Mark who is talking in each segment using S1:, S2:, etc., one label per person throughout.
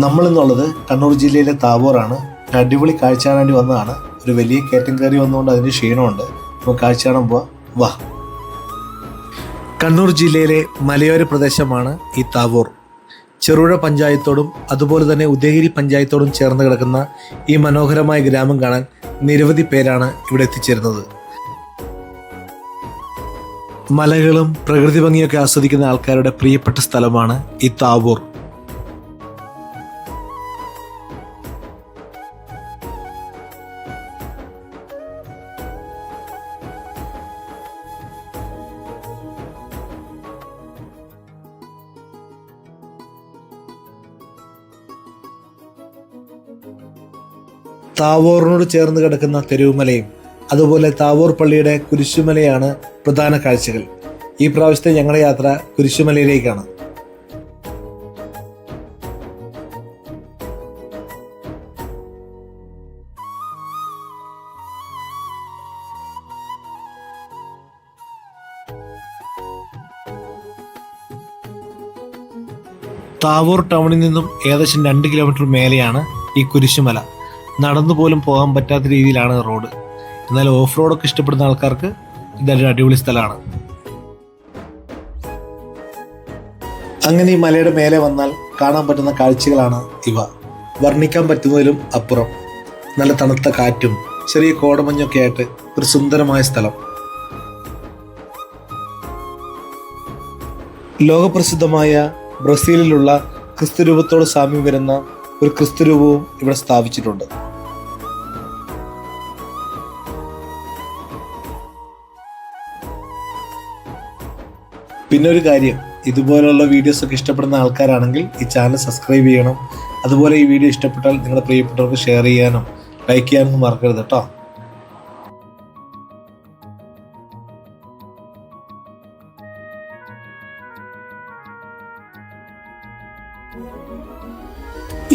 S1: നമ്മളിന്നുള്ളത് കണ്ണൂർ ജില്ലയിലെ താവൂറാണ്. അടിപൊളി കാഴ്ച കാണാൻ വേണ്ടി വന്നതാണ്. ഒരു വലിയ കയറ്റം കയറി വന്നുകൊണ്ട് അതിന് ക്ഷീണമുണ്ട്. നമുക്ക് കാഴ്ച കാണാൻ പോവാം, വാ. കണ്ണൂർ ജില്ലയിലെ മലയോര പ്രദേശമാണ് ഈ താവൂർ. ചെറുപുഴ പഞ്ചായത്തോടും അതുപോലെ തന്നെ ഉദയഗിരി പഞ്ചായത്തോടും ചേർന്ന് കിടക്കുന്ന ഈ മനോഹരമായ ഗ്രാമം കാണാൻ നിരവധി പേരാണ് ഇവിടെ എത്തിച്ചേരുന്നത്. മലകളും പ്രകൃതി ഭംഗിയൊക്കെ ആസ്വദിക്കുന്ന ആൾക്കാരുടെ പ്രിയപ്പെട്ട സ്ഥലമാണ് ഈ താവൂർ. താവൂറിനോട് ചേർന്ന് കിടക്കുന്ന തെരുവുമലയും അതുപോലെ താവൂർ പള്ളിയുടെ കുരിശുമലയാണ് പ്രധാന കാഴ്ചകൾ. ഈ പ്രാവശ്യത്തെ ഞങ്ങളുടെ യാത്ര കുരിശുമലയിലേക്കാണ്. താവൂർ ടൗണിൽ നിന്നും ഏകദേശം 2 കിലോമീറ്റർ മേലെയാണ് ഈ കുരിശുമല. നടന്നു പോലും പോകാൻ പറ്റാത്ത രീതിയിലാണ് റോഡ്. എന്നാൽ ഓഫ് റോഡൊക്കെ ഇഷ്ടപ്പെടുന്ന ആൾക്കാർക്ക് ഇതൊരു അടിപൊളി സ്ഥലമാണ്. അങ്ങനെ ഈ മലയുടെ മേലെ വന്നാൽ കാണാൻ പറ്റുന്ന കാഴ്ചകളാണ് ഇവ. വർണ്ണിക്കാൻ പറ്റുന്നതിലും അപ്പുറം. നല്ല തണുത്ത കാറ്റും ചെറിയ കോടമഞ്ഞൊക്കെ ആയിട്ട് ഒരു സുന്ദരമായ സ്ഥലം. ലോകപ്രസിദ്ധമായ ബ്രസീലിലുള്ള ക്രിസ്തുരൂപത്തോട് സാമ്യം വരുന്ന ഒരു ക്രിസ്തുരൂപവും ഇവിടെ സ്ഥാപിച്ചിട്ടുണ്ട്. പിന്നെ ഒരു കാര്യം, ഇതുപോലുള്ള വീഡിയോസൊക്കെ ഇഷ്ടപ്പെടുന്ന ആൾക്കാരാണെങ്കിൽ ഈ ചാനൽ സബ്സ്ക്രൈബ് ചെയ്യണം. അതുപോലെ ഈ വീഡിയോ ഇഷ്ടപ്പെട്ടാൽ നിങ്ങളുടെ പ്രിയപ്പെട്ടവർക്ക് ഷെയർ ചെയ്യാനും ലൈക്ക് ചെയ്യാനൊന്നും മറക്കരുത് കേട്ടോ.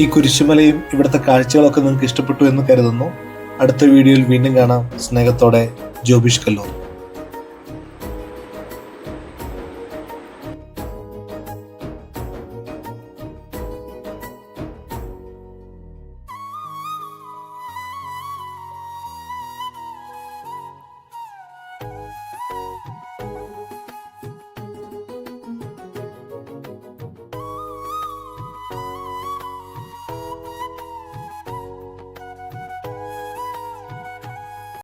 S1: ഈ കുരിശുമലയും ഇവിടുത്തെ കാഴ്ചകളൊക്കെ നിങ്ങൾക്ക് ഇഷ്ടപ്പെട്ടു എന്ന് കരുതുന്നു. അടുത്ത വീഡിയോയിൽ വീണ്ടും കാണാം. സ്നേഹത്തോടെ, ജോബിഷ് കല്ലൂർ.